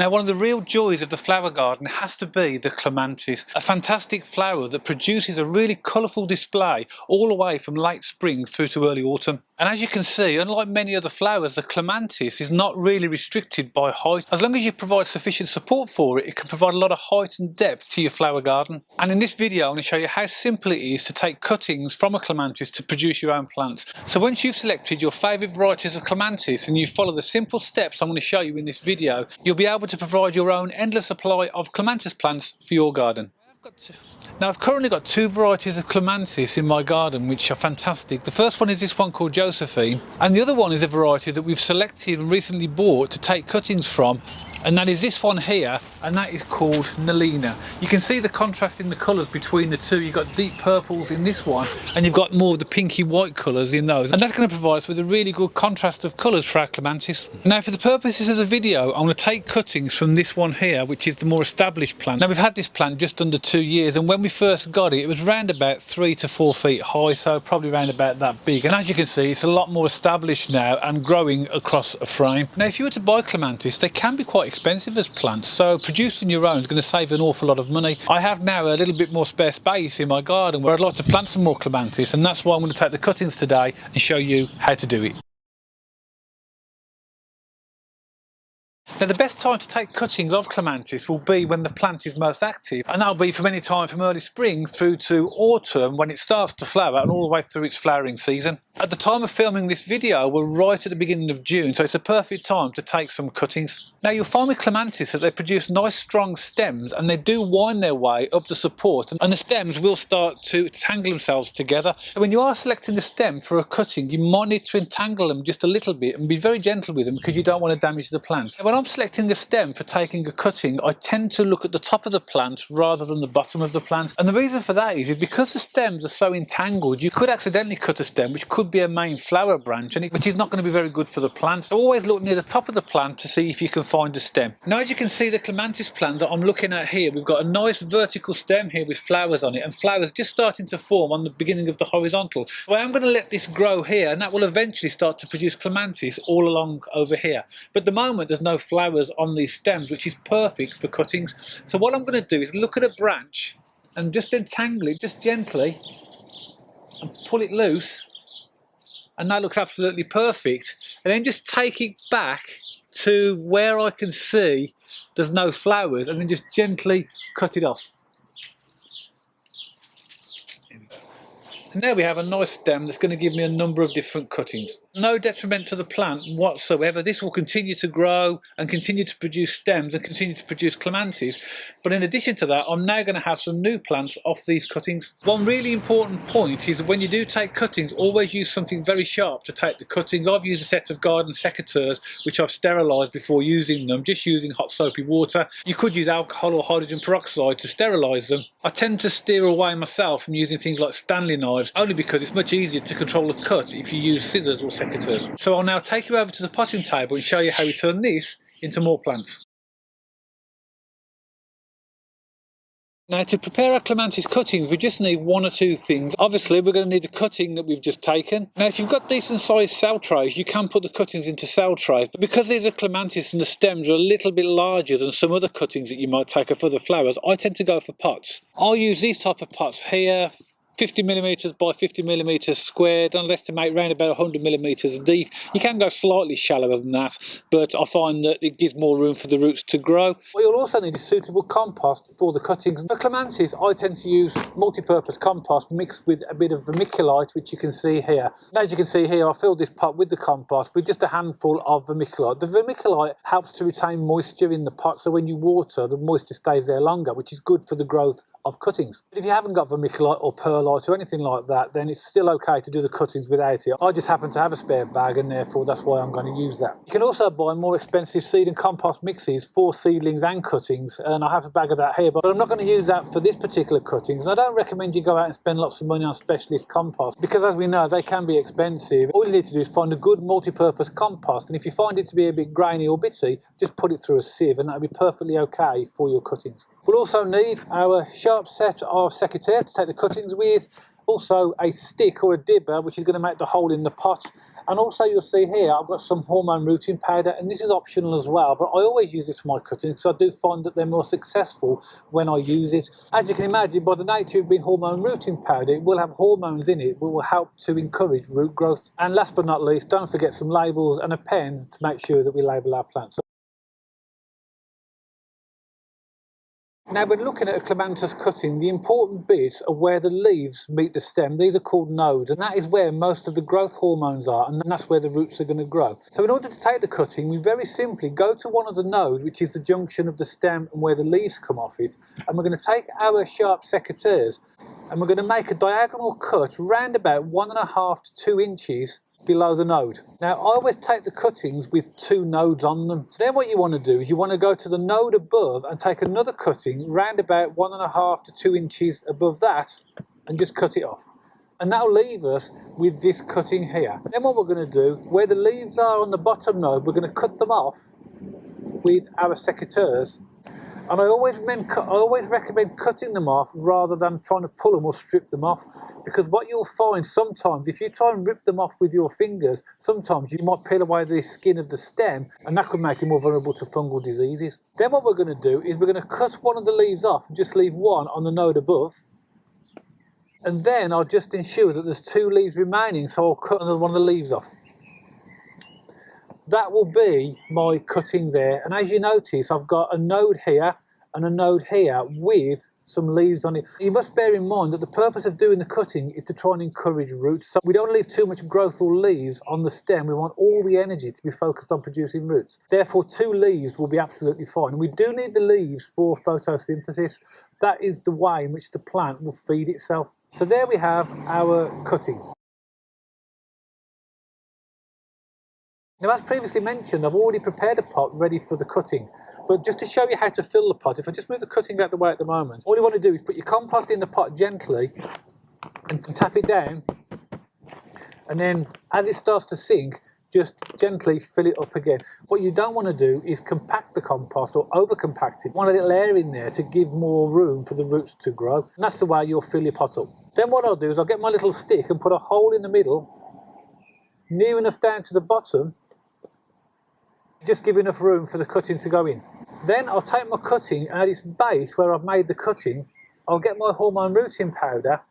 Now, one of the real joys of the flower garden has to be the Clematis, a fantastic flower that produces a really colourful display all the way from late spring through to early autumn. And as you can see, unlike many other flowers, the Clematis is not really restricted by height. As long as you provide sufficient support for it, it can provide a lot of height and depth to your flower garden. And in this video, I'm going to show you how simple it is to take cuttings from a Clematis to produce your own plants. So once you've selected your favourite varieties of Clematis and you follow the simple steps I'm going to show you in this video, you'll be able to provide your own endless supply of Clematis plants for your garden. Now, I've currently got two varieties of Clematis in my garden which are fantastic. The first one is this one called Josephine, and the other one is a variety that we've selected and recently bought to take cuttings from, and that is this one here, and that is called Nelina. You can see the contrast in the colours between the two. You've got deep purples in this one and you've got more of the pinky white colours in those, and that's going to provide us with a really good contrast of colours for our Clematis. Now, for the purposes of the video, I'm going to take cuttings from this one here, which is the more established plant. Now, we've had this plant just under 2 years, and when we first got it, it was round about 3 to 4 feet high, so probably round about that big. And as you can see, it's a lot more established now and growing across a frame. Now, if you were to buy Clematis, they can be quite expensive as plants, so producing your own is going to save an awful lot of money. I have now a little bit more spare space in my garden where I'd like to plant some more Clematis, and that's why I'm going to take the cuttings today and show you how to do it. Now, the best time to take cuttings of Clematis will be when the plant is most active, and that'll be from any time from early spring through to autumn when it starts to flower and all the way through its flowering season. At the time of filming this video, we're right at the beginning of June, so it's a perfect time to take some cuttings. Now, you'll find with Clematis that they produce nice strong stems, and they do wind their way up the support, and the stems will start to tangle themselves together. So when you are selecting the stem for a cutting, you might need to entangle them just a little bit and be very gentle with them because you don't want to damage the plant. When I'm selecting a stem for taking a cutting, I tend to look at the top of the plant rather than the bottom of the plant. And the reason for that is because the stems are so entangled, you could accidentally cut a stem which could be a main flower branch, which is not going to be very good for the plant. So always look near the top of the plant to see if you can find a stem. Now, as you can see, the Clematis plant that I'm looking at here, we've got a nice vertical stem here with flowers on it, and flowers just starting to form on the beginning of the horizontal. So I am going to let this grow here, and that will eventually start to produce Clematis all along over here. But at the moment, there's no flowers on these stems, which is perfect for cuttings. So what I'm going to do is look at a branch and just entangle it just gently and pull it loose, and that looks absolutely perfect. And then just take it back to where I can see there's no flowers, and then just gently cut it off. And there we have a nice stem that's going to give me a number of different cuttings. No detriment to the plant whatsoever. This will continue to grow and continue to produce stems and continue to produce Clematis. But in addition to that, I'm now going to have some new plants off these cuttings. One really important point is that when you do take cuttings, always use something very sharp to take the cuttings. I've used a set of garden secateurs which I've sterilised before using them, just using hot soapy water. You could use alcohol or hydrogen peroxide to sterilise them. I tend to steer away myself from using things like Stanley knives, only because it's much easier to control a cut if you use scissors or secateurs. So I'll now take you over to the potting table and show you how we turn this into more plants. Now, to prepare our Clematis cuttings, we just need one or two things. Obviously, we're going to need the cutting that we've just taken. Now, if you've got decent sized cell trays, you can put the cuttings into cell trays. But because these are Clematis and the stems are a little bit larger than some other cuttings that you might take off other flowers, I tend to go for pots. I'll use these type of pots here, 50mm by 50mm squared, and I'll estimate around about 100mm deep. You can go slightly shallower than that, but I find that it gives more room for the roots to grow. What you'll also need is suitable compost for the cuttings. For Clematis, I tend to use multi-purpose compost mixed with a bit of vermiculite, which you can see here. And as you can see here, I filled this pot with the compost with just a handful of vermiculite. The vermiculite helps to retain moisture in the pot, so when you water, the moisture stays there longer, which is good for the growth of cuttings. But if you haven't got vermiculite or perlite or anything like that, then it's still okay to do the cuttings without it. I just happen to have a spare bag, and therefore that's why I'm going to use that. You can also buy more expensive seed and compost mixes for seedlings and cuttings, and I have a bag of that here, but I'm not going to use that for this particular cuttings. And I don't recommend you go out and spend lots of money on specialist compost, because as we know, they can be expensive. All you need to do is find a good multi-purpose compost, and if you find it to be a bit grainy or bitty, just put it through a sieve, and that'll be perfectly okay for your cuttings. We'll also need our sharp set of secateurs to take the cuttings with, also a stick or a dibber which is going to make the hole in the pot, And also you'll see here I've got some hormone rooting powder, and this is optional as well, but I always use this for my cutting because I do find that they're more successful when I use it. As you can imagine, by the nature of being hormone rooting powder, it will have hormones in it that will help to encourage root growth. And last but not least, don't forget some labels and a pen to make sure that we label our plants. Now, when looking at a clematis cutting, the important bits are where the leaves meet the stem. These are called nodes, and that is where most of the growth hormones are, and that's where the roots are going to grow. So in order to take the cutting, we very simply go to one of the nodes, which is the junction of the stem and where the leaves come off it, and we're going to take our sharp secateurs, and we're going to make a diagonal cut round about 1.5 to 2 inches below the node. Now, I always take the cuttings with 2 nodes on them. So then what you want to do is you want to go to the node above and take another cutting round about 1.5 to 2 inches above that and just cut it off. And that'll leave us with this cutting here. Then what we're going to do, where the leaves are on the bottom node, we're going to cut them off with our secateurs. And I always recommend cutting them off rather than trying to pull them or strip them off, because what you'll find sometimes, if you try and rip them off with your fingers, sometimes you might peel away the skin of the stem, and that could make you more vulnerable to fungal diseases. Then what we're going to do is we're going to cut one of the leaves off and just leave one on the node above. And then I'll just ensure that there's 2 leaves remaining, so I'll cut another one of the leaves off. That will be my cutting there, and as you notice, I've got a node here and a node here with some leaves on it. You must bear in mind that the purpose of doing the cutting is to try and encourage roots. So we don't leave too much growth or leaves on the stem. We want all the energy to be focused on producing roots. Therefore, 2 leaves will be absolutely fine. And we do need the leaves for photosynthesis. That is the way in which the plant will feed itself. So there we have our cutting. Now, as previously mentioned, I've already prepared a pot ready for the cutting. But just to show you how to fill the pot, if I just move the cutting out the way at the moment, all you want to do is put your compost in the pot gently and tap it down. And then as it starts to sink, just gently fill it up again. What you don't want to do is compact the compost or over-compact it. You want a little air in there to give more room for the roots to grow. And that's the way you'll fill your pot up. Then what I'll do is I'll get my little stick and put a hole in the middle, near enough down to the bottom, just give enough room for the cutting to go in. Then I'll take my cutting and at its base where I've made the cutting, I'll get my hormone rooting powder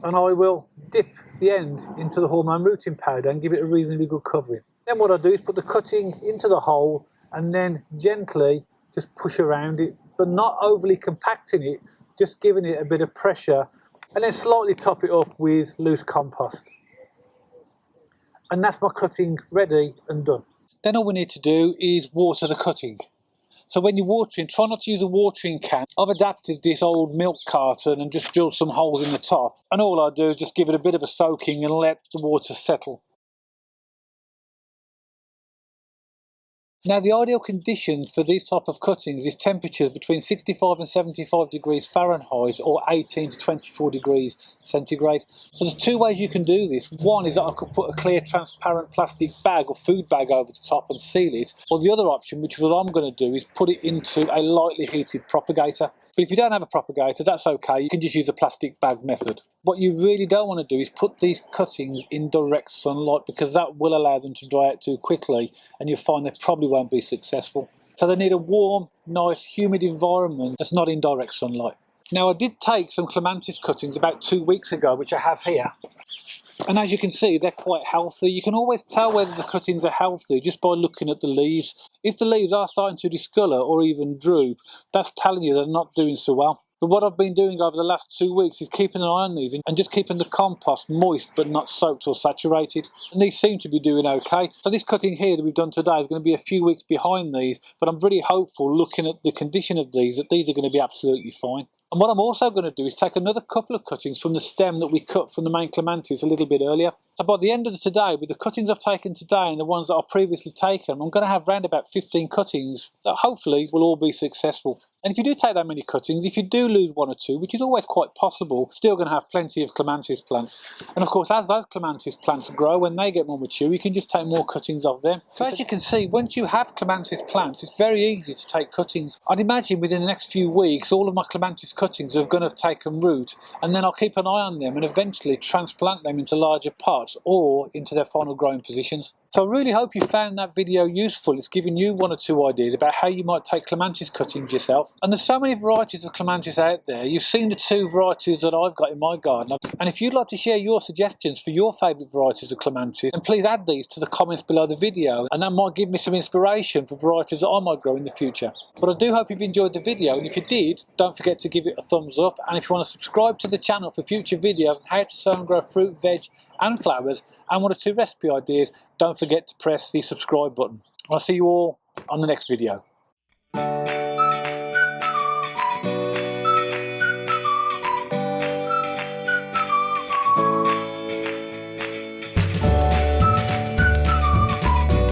and I will dip the end into the hormone rooting powder and give it a reasonably good covering. Then what I'll do is put the cutting into the hole and then gently just push around it, but not overly compacting it, just giving it a bit of pressure, and then slightly top it up with loose compost. And that's my cutting ready and done. Then all we need to do is water the cutting. So when you're watering, try not to use a watering can. I've adapted this old milk carton and just drilled some holes in the top. And all I do is just give it a bit of a soaking and let the water settle. Now, the ideal conditions for these type of cuttings is temperatures between 65 and 75 degrees Fahrenheit or 18 to 24 degrees centigrade. So there's 2 ways you can do this. One is that I could put a clear transparent plastic bag or food bag over the top and seal it. Or the other option, which is what I'm going to do, is put it into a lightly heated propagator. But if you don't have a propagator, that's okay. You can just use a plastic bag method. What you really don't want to do is put these cuttings in direct sunlight, because that will allow them to dry out too quickly and you'll find they probably won't be successful. So they need a warm, nice, humid environment that's not in direct sunlight. Now, I did take some clematis cuttings about 2 weeks ago, which I have here. And as you can see, they're quite healthy. You can always tell whether the cuttings are healthy just by looking at the leaves. If the leaves are starting to discolour or even droop, that's telling you they're not doing so well. But what I've been doing over the last 2 weeks is keeping an eye on these and just keeping the compost moist but not soaked or saturated. And these seem to be doing okay. So this cutting here that we've done today is going to be a few weeks behind these, but I'm really hopeful, looking at the condition of these, that these are going to be absolutely fine. And what I'm also going to do is take another couple of cuttings from the stem that we cut from the main clematis a little bit earlier. So by the end of today, with the cuttings I've taken today and the ones that I've previously taken, I'm going to have around about 15 cuttings that hopefully will all be successful. And if you do take that many cuttings, if you do lose 1 or 2, which is always quite possible, still going to have plenty of clematis plants. And of course, as those clematis plants grow, when they get more mature, you can just take more cuttings of them. So as you can see, once you have clematis plants, it's very easy to take cuttings. I'd imagine within the next few weeks, all of my clematis cuttings are going to have taken root, and then I'll keep an eye on them and eventually transplant them into larger pots pots or into their final growing positions. So I really hope you found that video useful. It's given you one or two ideas about how you might take clematis cuttings yourself. And there's so many varieties of clematis out there. You've seen the two varieties that I've got in my garden. And if you'd like to share your suggestions for your favourite varieties of clematis, then please add these to the comments below the video, and that might give me some inspiration for varieties that I might grow in the future. But I do hope you've enjoyed the video, and if you did, don't forget to give it a thumbs up. And if you want to subscribe to the channel for future videos on how to sow and grow fruit, veg and flowers, and one or two recipe ideas, don't forget to press the subscribe button. I'll see you all on the next video.